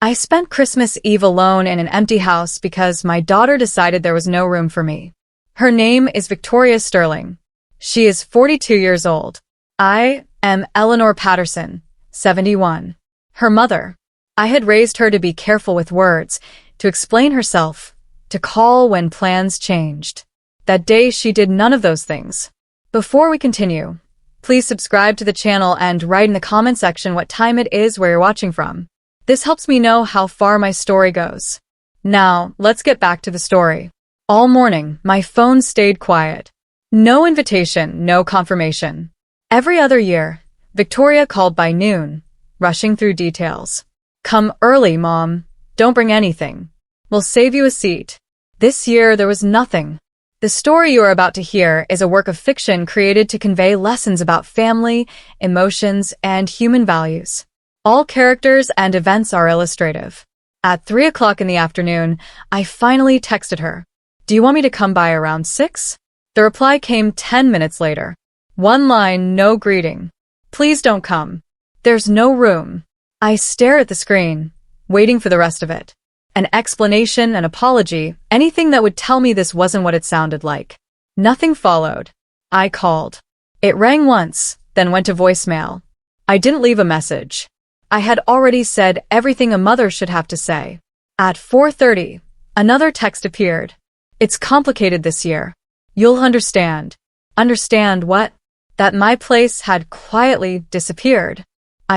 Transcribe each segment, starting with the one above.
I spent Christmas Eve alone in an empty house because my daughter decided there was no room for me. Her name is Victoria Sterling. She is 42 years old. I am Eleanor Patterson, 71. Her mother. I had raised her to be careful with words, to explain herself, to call when plans changed. That day she did none of those things. Before we continue, please subscribe to the channel and write in the comment section what time it is where you're watching from. This helps me know how far my story goes. Now, let's get back to the story. All morning, my phone stayed quiet. No invitation, no confirmation. Every other year, Victoria called by noon, rushing through details. Come early, Mom. Don't bring anything. We'll save you a seat. This year, there was nothing. The story you are about to hear is a work of fiction created to convey lessons about family, emotions, and human values. All characters and events are illustrative. At 3 o'clock in the afternoon, I finally texted her. Do you want me to come by around 6? The reply came 10 minutes later. One line, no greeting. Please don't come. There's no room. I stare at the screen, waiting for the rest of it. An explanation, an apology, anything that would tell me this wasn't what it sounded like. Nothing followed. I called. It rang once, then went to voicemail. I didn't leave a message. I had already said everything a mother should have to say. At 4:30, another text appeared. It's complicated this year. You'll understand. Understand what? That my place had quietly disappeared.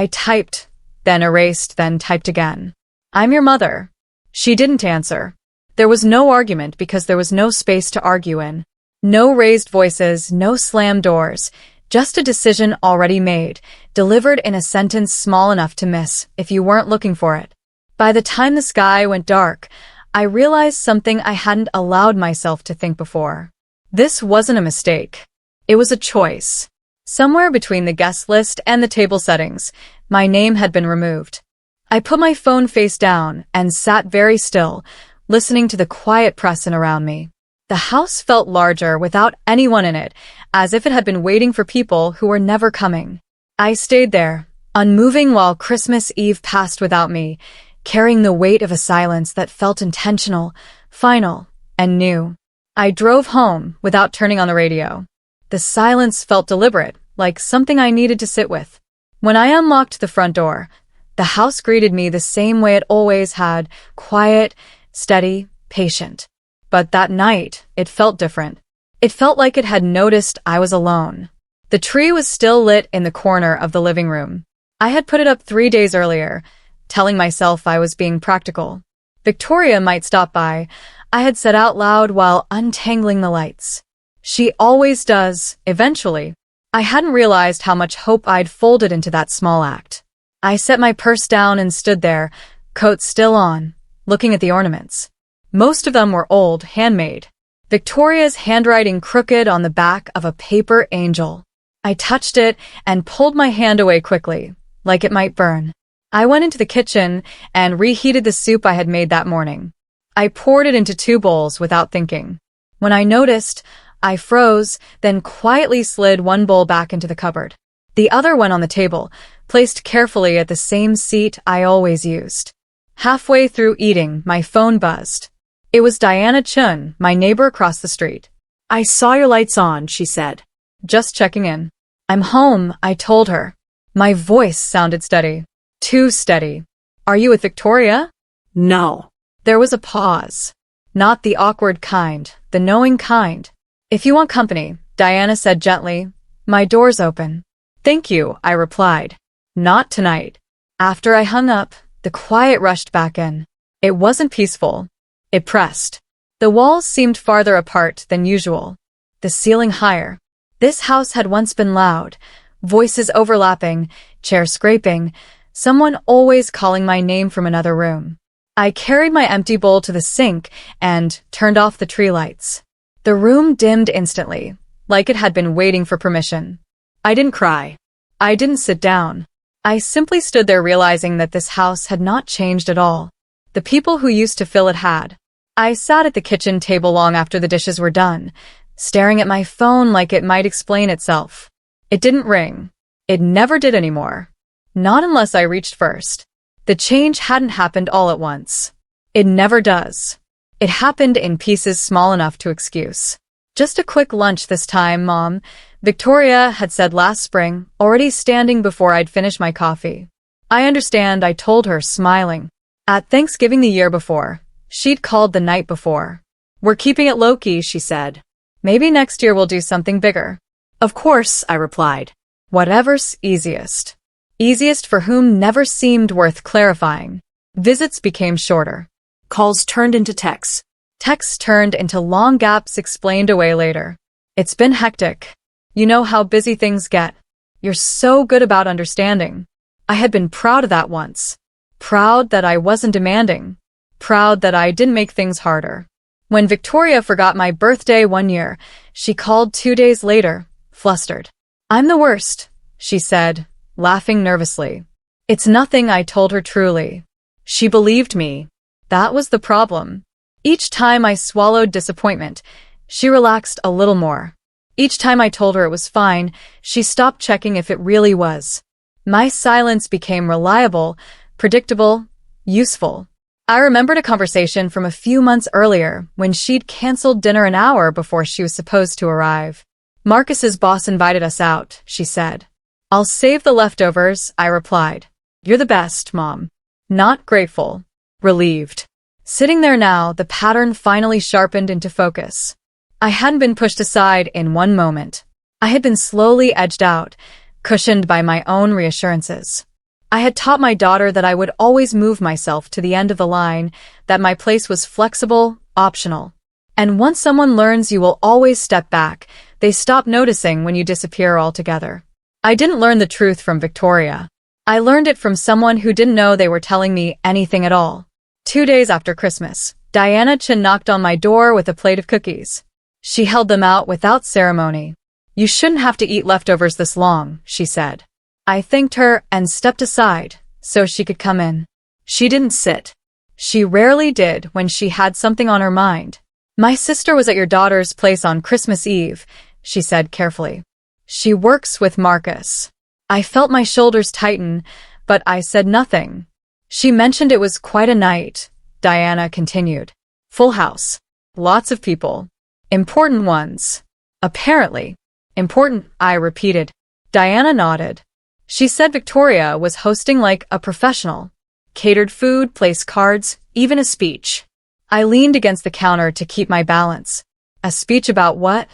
I typed, then erased, then typed again. I'm your mother. She didn't answer. There was no argument because there was no space to argue in. No raised voices, no slammed doors. Just a decision already made, delivered in a sentence small enough to miss if you weren't looking for it. By the time the sky went dark, I realized something I hadn't allowed myself to think before. This wasn't a mistake. It was a choice. Somewhere between the guest list and the table settings, my name had been removed. I put my phone face down and sat very still, listening to the quiet pressing around me. The house felt larger without anyone in it, as if it had been waiting for people who were never coming. I stayed there, unmoving while Christmas Eve passed without me, carrying the weight of a silence that felt intentional, final, and new. I drove home without turning on the radio. The silence felt deliberate, like something I needed to sit with. When I unlocked the front door, the house greeted me the same way it always had, quiet, steady, patient. But that night, it felt different. It felt like it had noticed I was alone. The tree was still lit in the corner of the living room. I had put it up 3 days earlier, telling myself I was being practical. Victoria might stop by, I had said out loud while untangling the lights. She always does, eventually. I hadn't realized how much hope I'd folded into that small act. I set my purse down and stood there, coat still on, looking at the ornaments. Most of them were old, handmade. Victoria's handwriting crooked on the back of a paper angel. I touched it and pulled my hand away quickly, like it might burn. I went into the kitchen and reheated the soup I had made that morning. I poured it into 2 bowls without thinking. When I noticed, I froze, then quietly slid one bowl back into the cupboard. The other went on the table, placed carefully at the same seat I always used. Halfway through eating, my phone buzzed. It was Diana Chun, my neighbor across the street. I saw your lights on, she said. Just checking in. I'm home, I told her. My voice sounded steady. Too steady. Are you with Victoria? No. There was a pause. Not the awkward kind, the knowing kind. If you want company, Diana said gently, my door's open. Thank you, I replied. Not tonight. After I hung up, the quiet rushed back in. It wasn't peaceful. It pressed. The walls seemed farther apart than usual. The ceiling higher. This house had once been loud. Voices overlapping, chairs scraping, someone always calling my name from another room. I carried my empty bowl to the sink and turned off the tree lights. The room dimmed instantly, like it had been waiting for permission. I didn't cry. I didn't sit down. I simply stood there realizing that this house had not changed at all. The people who used to fill it had. I sat at the kitchen table long after the dishes were done, staring at my phone like it might explain itself. It didn't ring. It never did anymore. Not unless I reached first. The change hadn't happened all at once. It never does. It happened in pieces small enough to excuse. Just a quick lunch this time, Mom, Victoria had said last spring, already standing before I'd finished my coffee. I understand, I told her, smiling. At Thanksgiving the year before, she'd called the night before. We're keeping it low-key, she said. Maybe next year we'll do something bigger. Of course, I replied. Whatever's easiest. Easiest for whom never seemed worth clarifying. Visits became shorter. Calls turned into texts. Texts turned into long gaps explained away later. It's been hectic. You know how busy things get. You're so good about understanding. I had been proud of that once. Proud that I wasn't demanding. Proud that I didn't make things harder. When Victoria forgot my birthday one year, she called 2 days later, flustered. I'm the worst, she said, laughing nervously. It's nothing, I told her truly. She believed me. That was the problem. Each time I swallowed disappointment, she relaxed a little more. Each time I told her it was fine, she stopped checking if it really was. My silence became reliable, predictable, useful. I remembered a conversation from a few months earlier when she'd canceled dinner an hour before she was supposed to arrive. Marcus's boss invited us out, she said. I'll save the leftovers, I replied. You're the best, Mom. Not grateful. Relieved. Sitting there now, the pattern finally sharpened into focus. I hadn't been pushed aside in one moment. I had been slowly edged out, cushioned by my own reassurances. I had taught my daughter that I would always move myself to the end of the line, that my place was flexible, optional. And once someone learns you will always step back, they stop noticing when you disappear altogether. I didn't learn the truth from Victoria. I learned it from someone who didn't know they were telling me anything at all. 2 days after Christmas, Diana Chin knocked on my door with a plate of cookies. She held them out without ceremony. You shouldn't have to eat leftovers this long, she said. I thanked her and stepped aside so she could come in. She didn't sit. She rarely did when she had something on her mind. My sister was at your daughter's place on Christmas Eve, she said carefully. She works with Marcus. I felt my shoulders tighten, but I said nothing. She mentioned it was quite a night, Diana continued. Full house. Lots of people. Important ones. Apparently. Important, I repeated. Diana nodded. She said Victoria was hosting like a professional. Catered food, placed cards, even a speech. I leaned against the counter to keep my balance. A speech about what?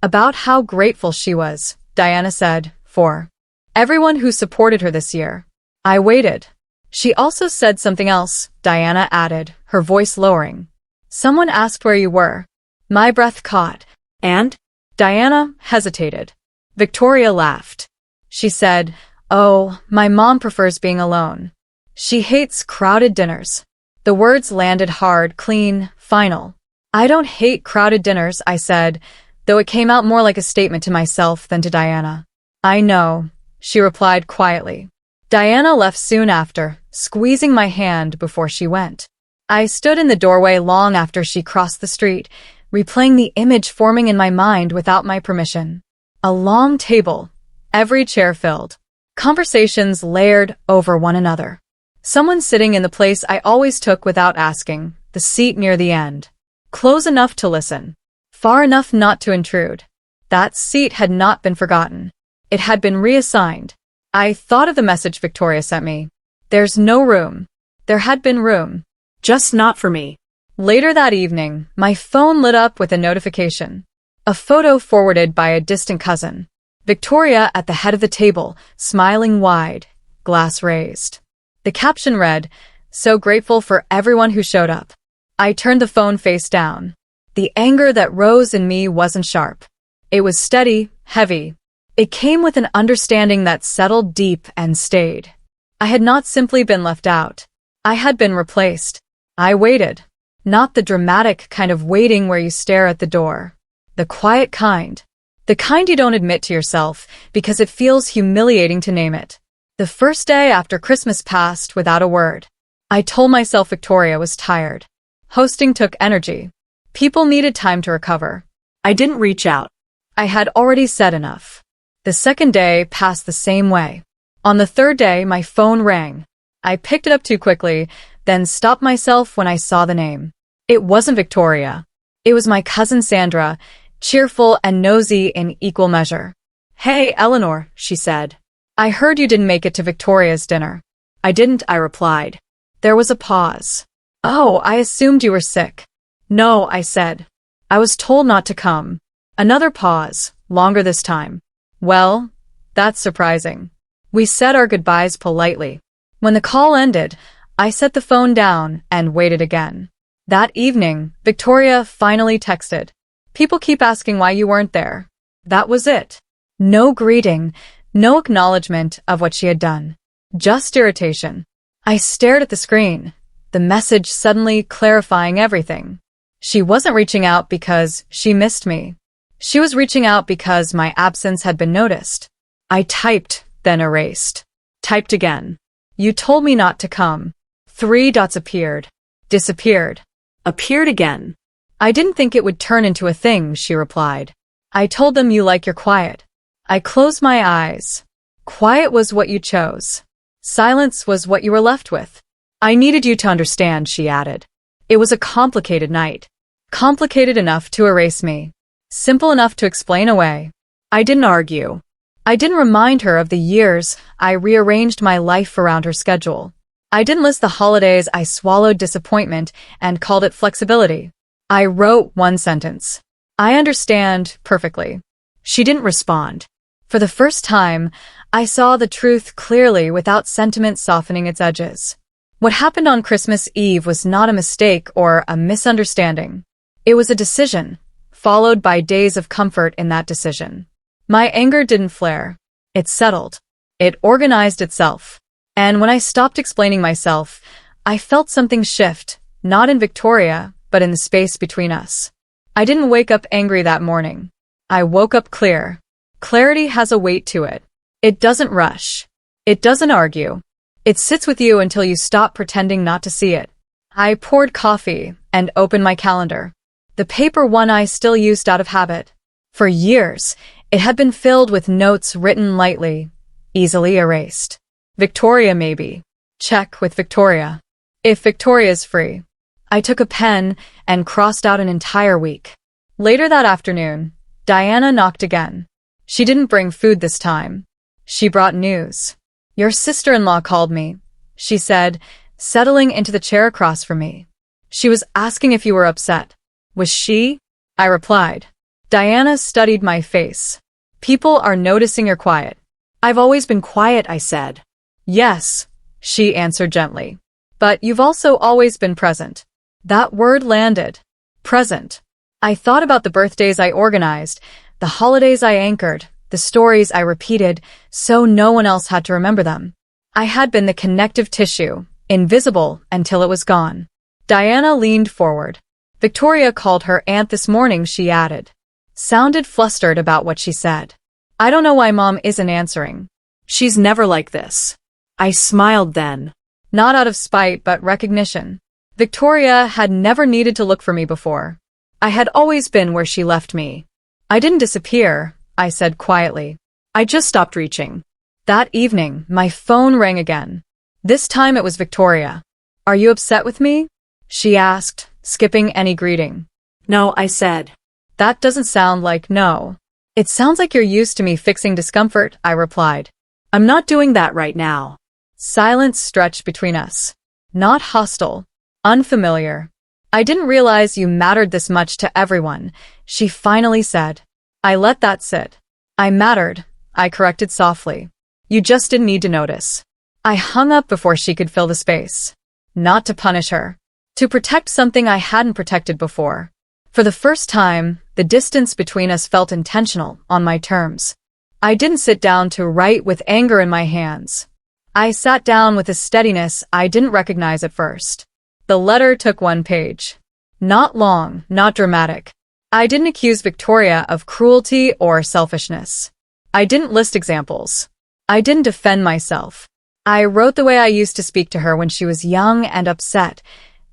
About how grateful she was, Diana said, for everyone who supported her this year. I waited. She also said something else, Diana added, her voice lowering. Someone asked where you were. My breath caught. And? Diana hesitated. Victoria laughed. She said, oh, my mom prefers being alone. She hates crowded dinners. The words landed hard, clean, final. I don't hate crowded dinners, I said, though it came out more like a statement to myself than to Diana. I know, she replied quietly. Diana left soon after, squeezing my hand before she went. I stood in the doorway long after she crossed the street, replaying the image forming in my mind without my permission. A long table, every chair filled. Conversations layered over one another. Someone sitting in the place I always took without asking, the seat near the end. Close enough to listen. Far enough not to intrude. That seat had not been forgotten. It had been reassigned. I thought of the message Victoria sent me. There's no room. There had been room. Just not for me. Later that evening, my phone lit up with a notification. A photo forwarded by a distant cousin. Victoria at the head of the table, smiling wide, glass raised. The caption read, so grateful for everyone who showed up. I turned the phone face down. The anger that rose in me wasn't sharp. It was steady, heavy. It came with an understanding that settled deep and stayed. I had not simply been left out. I had been replaced. I waited. Not the dramatic kind of waiting where you stare at the door. The quiet kind. The kind you don't admit to yourself because it feels humiliating to name it. The first day after Christmas passed without a word. I told myself Victoria was tired. Hosting took energy. People needed time to recover. I didn't reach out. I had already said enough. The second day passed the same way. On the third day, my phone rang. I picked it up too quickly, then stopped myself when I saw the name. It wasn't Victoria. It was my cousin Sandra, cheerful and nosy in equal measure. "Hey, Eleanor," she said. "I heard you didn't make it to Victoria's dinner." "I didn't," I replied. There was a pause. "Oh, I assumed you were sick." "No," I said. "I was told not to come." Another pause, longer this time. "Well, that's surprising." We said our goodbyes politely. When the call ended, I set the phone down and waited again. That evening, Victoria finally texted. "People keep asking why you weren't there." That was it. No greeting, no acknowledgement of what she had done. Just irritation. I stared at the screen, the message suddenly clarifying everything. She wasn't reaching out because she missed me. She was reaching out because my absence had been noticed. I typed, then erased. Typed again. "You told me not to come." 3 dots appeared. Disappeared. Appeared again. "I didn't think it would turn into a thing," she replied. "I told them you like your quiet." I closed my eyes. Quiet was what you chose. Silence was what you were left with. "I needed you to understand," she added. "It was a complicated night. Complicated enough to erase me. Simple enough to explain away." I didn't argue. I didn't remind her of the years I rearranged my life around her schedule. I didn't list the holidays I swallowed disappointment and called it flexibility. I wrote one sentence. "I understand perfectly." She didn't respond. For the first time, I saw the truth clearly without sentiment softening its edges. What happened on Christmas Eve was not a mistake or a misunderstanding. It was a decision, followed by days of comfort in that decision. My anger didn't flare. It settled. It organized itself. And when I stopped explaining myself, I felt something shift, not in Victoria, but in the space between us. I didn't wake up angry that morning. I woke up clear. Clarity has a weight to it. It doesn't rush. It doesn't argue. It sits with you until you stop pretending not to see it. I poured coffee and opened my calendar. The paper one I still used out of habit. For years, it had been filled with notes written lightly, easily erased. Victoria maybe. Check with Victoria. If Victoria's free. I took a pen and crossed out an entire week. Later that afternoon, Diana knocked again. She didn't bring food this time. She brought news. "Your sister-in-law called me," she said, settling into the chair across from me. "She was asking if you were upset." "Was she?" I replied. Diana studied my face. "People are noticing you're quiet." "I've always been quiet," I said. "Yes," she answered gently. "But you've also always been present." That word landed. Present. I thought about the birthdays I organized, the holidays I anchored, the stories I repeated, so no one else had to remember them. I had been the connective tissue, invisible until it was gone. Diana leaned forward. "Victoria called her aunt this morning," she added. Sounded flustered about what she said. "I don't know why Mom isn't answering. She's never like this." I smiled then. Not out of spite, but recognition. Victoria had never needed to look for me before. I had always been where she left me. "I didn't disappear," I said quietly. "I just stopped reaching." That evening, my phone rang again. This time it was Victoria. "Are you upset with me?" she asked, skipping any greeting. "No," I said. "That doesn't sound like no." "It sounds like you're used to me fixing discomfort," I replied. "I'm not doing that right now." Silence stretched between us. Not hostile. Unfamiliar. "I didn't realize you mattered this much to everyone," she finally said. I let that sit. "I mattered," I corrected softly. "You just didn't need to notice." I hung up before she could fill the space. Not to punish her. To protect something I hadn't protected before. For the first time, the distance between us felt intentional, on my terms. I didn't sit down to write with anger in my hands. I sat down with a steadiness I didn't recognize at first. The letter took 1 page. Not long, not dramatic. I didn't accuse Victoria of cruelty or selfishness. I didn't list examples. I didn't defend myself. I wrote the way I used to speak to her when she was young and upset,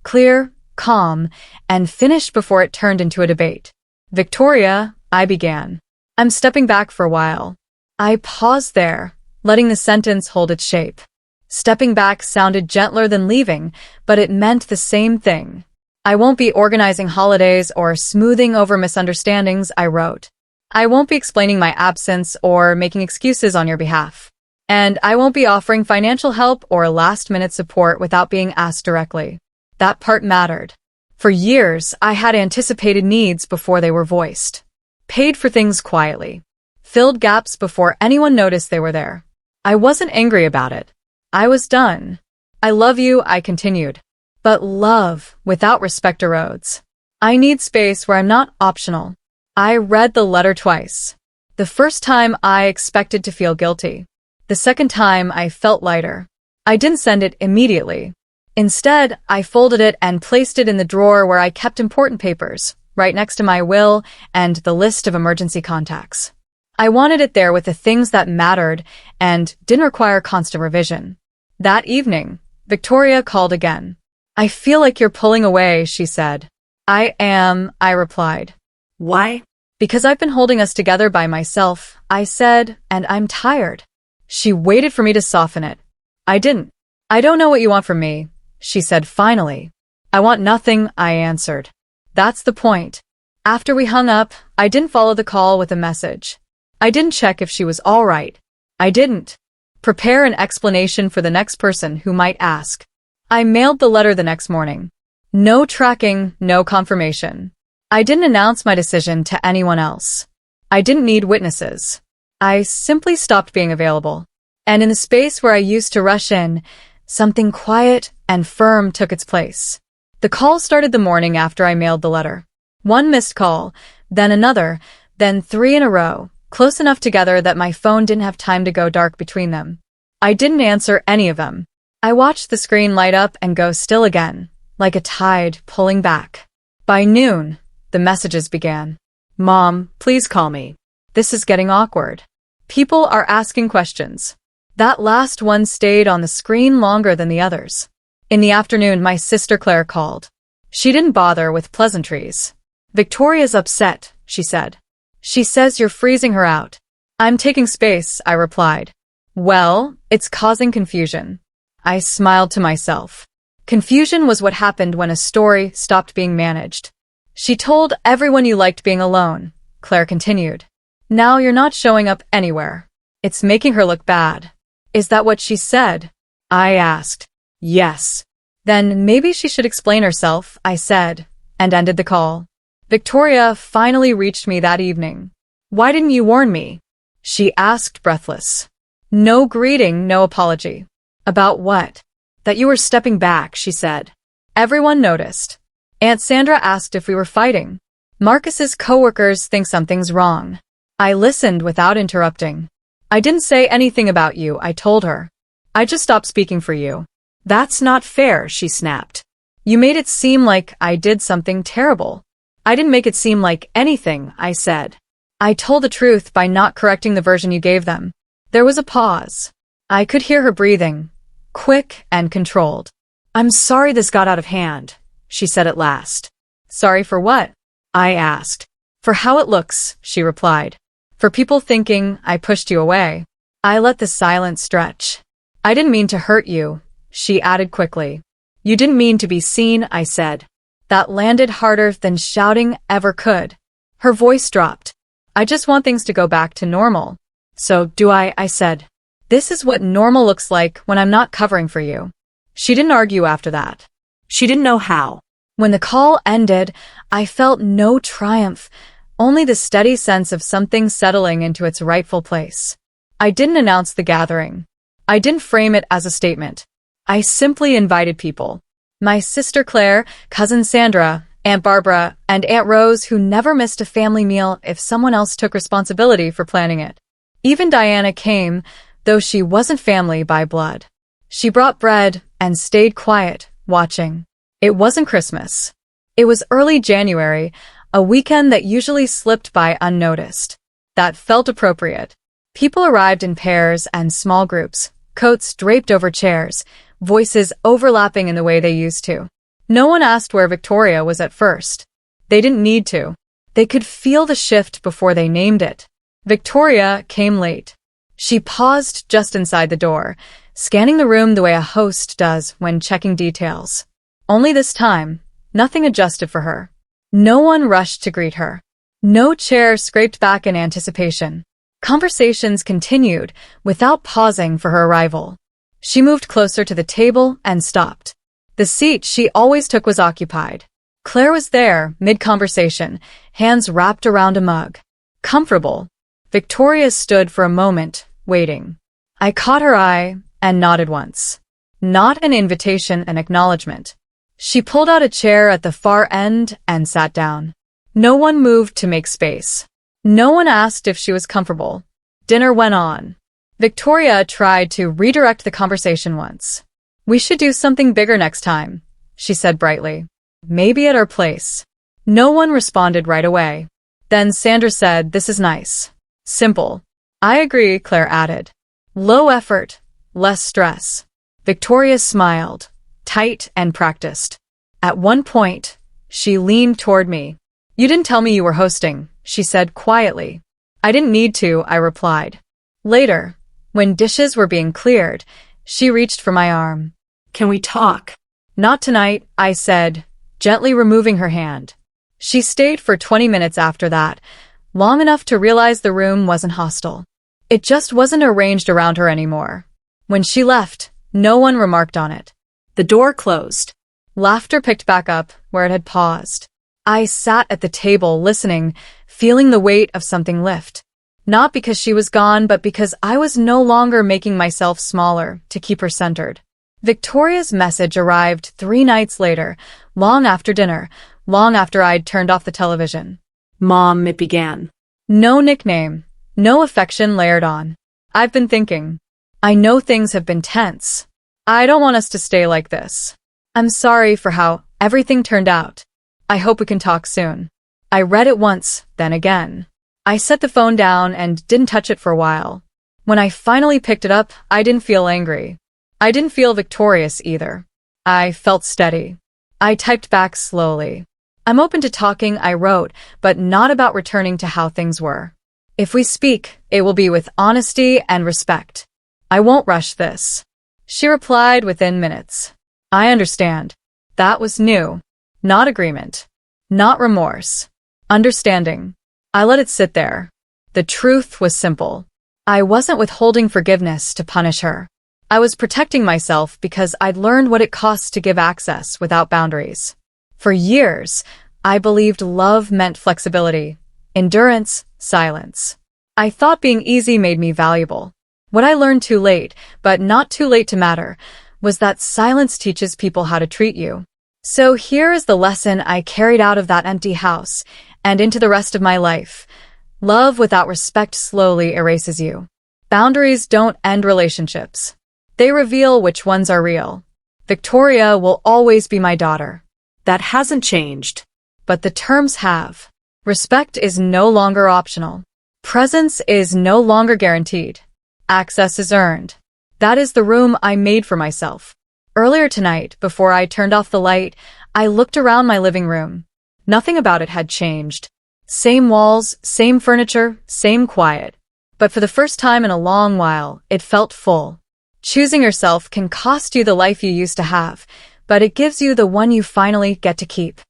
clear, calm, and finished before it turned into a debate. "Victoria," I began. "I'm stepping back for a while." I paused there, letting the sentence hold its shape. Stepping back sounded gentler than leaving, but it meant the same thing. I won't be organizing holidays or smoothing over misunderstandings, I wrote. I won't be explaining my absence or making excuses on your behalf. And I won't be offering financial help or last-minute support without being asked directly. That part mattered. For years, I had anticipated needs before they were voiced. Paid for things quietly. Filled gaps before anyone noticed they were there. I wasn't angry about it. I was done. I love you, I continued. But love without respect erodes. I need space where I'm not optional. I read the letter twice. The first time I expected to feel guilty. The second time I felt lighter. I didn't send it immediately. Instead, I folded it and placed it in the drawer where I kept important papers, right next to my will and the list of emergency contacts. I wanted it there with the things that mattered and didn't require constant revision. That evening, Victoria called again. I feel like you're pulling away, she said. I am, I replied. Why? Because I've been holding us together by myself, I said, and I'm tired. She waited for me to soften it. I didn't. I don't know what you want from me, she said finally. I want nothing, I answered. That's the point. After we hung up, I didn't follow the call with a message. I didn't check if she was all right. I didn't prepare an explanation for the next person who might ask. I mailed the letter the next morning. No tracking, no confirmation. I didn't announce my decision to anyone else. I didn't need witnesses. I simply stopped being available. And in the space where I used to rush in, something quiet and firm took its place. The call started the morning after I mailed the letter. One missed call, then another, then 3 in a row, close enough together that my phone didn't have time to go dark between them. I didn't answer any of them. I watched the screen light up and go still again, like a tide pulling back. By noon, the messages began. Mom, please call me. This is getting awkward. People are asking questions. That last one stayed on the screen longer than the others. In the afternoon, my sister Claire called. She didn't bother with pleasantries. Victoria's upset, she said. She says you're freezing her out. I'm taking space, I replied. Well, it's causing confusion. I smiled to myself. Confusion was what happened when a story stopped being managed. She told everyone you liked being alone, Claire continued. Now you're not showing up anywhere. It's making her look bad. Is that what she said? I asked. Yes. Then maybe she should explain herself, I said, and ended the call. Victoria finally reached me that evening. Why didn't you warn me? She asked, breathless. No greeting, no apology. About what? That you were stepping back, she said. Everyone noticed. Aunt Sandra asked if we were fighting. Marcus's coworkers think something's wrong. I listened without interrupting. I didn't say anything about you, I told her. I just stopped speaking for you. That's not fair, she snapped. You made it seem like I did something terrible. I didn't make it seem like anything, I said. I told the truth by not correcting the version you gave them. There was a pause. I could hear her breathing, quick and controlled. I'm sorry this got out of hand, she said at last. Sorry for what? I asked. For how it looks, she replied. For people thinking I pushed you away. I let the silence stretch. I didn't mean to hurt you, she added quickly. You didn't mean to be seen, I said. That landed harder than shouting ever could. Her voice dropped. I just want things to go back to normal. So do I said. This is what normal looks like when I'm not covering for you. She didn't argue after that. She didn't know how. When the call ended, I felt no triumph, only the steady sense of something settling into its rightful place. I didn't announce the gathering. I didn't frame it as a statement. I simply invited people. My sister Claire, cousin Sandra, Aunt Barbara, and Aunt Rose, who never missed a family meal if someone else took responsibility for planning it. Even Diana came, though she wasn't family by blood. She brought bread and stayed quiet, watching. It wasn't Christmas. It was early January, a weekend that usually slipped by unnoticed. That felt appropriate. People arrived in pairs and small groups, coats draped over chairs, voices overlapping in the way they used to. No one asked where Victoria was at first. They didn't need to. They could feel the shift before they named it. Victoria came late. She paused just inside the door, scanning the room the way a host does when checking details. Only this time, nothing adjusted for her. No one rushed to greet her. No chair scraped back in anticipation. Conversations continued without pausing for her arrival. She moved closer to the table and stopped. The seat she always took was occupied. Claire was there, mid-conversation, hands wrapped around a mug. Comfortable. Victoria stood for a moment, waiting. I caught her eye and nodded once. Not an invitation, an acknowledgement. She pulled out a chair at the far end and sat down. No one moved to make space. No one asked if she was comfortable. Dinner went on. Victoria tried to redirect the conversation once. We should do something bigger next time, she said brightly. Maybe at our place. No one responded right away. Then Sandra said, this is nice. Simple. I agree, Claire added. Low effort, less stress. Victoria smiled, tight and practiced. At one point, she leaned toward me. You didn't tell me you were hosting, she said quietly. I didn't need to, I replied. Later, when dishes were being cleared, she reached for my arm. Can we talk? Not tonight, I said, gently removing her hand. She stayed for 20 minutes after that, long enough to realize the room wasn't hostile. It just wasn't arranged around her anymore. When she left, no one remarked on it. The door closed. Laughter picked back up where it had paused. I sat at the table listening, feeling the weight of something lift. Not because she was gone, but because I was no longer making myself smaller to keep her centered. Victoria's message arrived 3 nights later, long after dinner, long after I'd turned off the television. Mom, it began. No nickname, no affection layered on. I've been thinking. I know things have been tense. I don't want us to stay like this. I'm sorry for how everything turned out. I hope we can talk soon. I read it once, then again. I set the phone down and didn't touch it for a while. When I finally picked it up, I didn't feel angry. I didn't feel victorious either. I felt steady. I typed back slowly. I'm open to talking, I wrote, but not about returning to how things were. If we speak, it will be with honesty and respect. I won't rush this. She replied within minutes. I understand. That was new. Not agreement. Not remorse. Understanding. I let it sit there. The truth was simple. I wasn't withholding forgiveness to punish her. I was protecting myself because I'd learned what it costs to give access without boundaries. For years, I believed love meant flexibility, endurance, silence. I thought being easy made me valuable. What I learned too late, but not too late to matter, was that silence teaches people how to treat you. So here is the lesson I carried out of that empty house and into the rest of my life. Love without respect slowly erases you. Boundaries don't end relationships. They reveal which ones are real. Victoria will always be my daughter. That hasn't changed. But the terms have. Respect is no longer optional. Presence is no longer guaranteed. Access is earned. That is the room I made for myself. Earlier tonight, before I turned off the light, I looked around my living room. Nothing about it had changed. Same walls, same furniture, same quiet. But for the first time in a long while, it felt full. Choosing yourself can cost you the life you used to have, but it gives you the one you finally get to keep.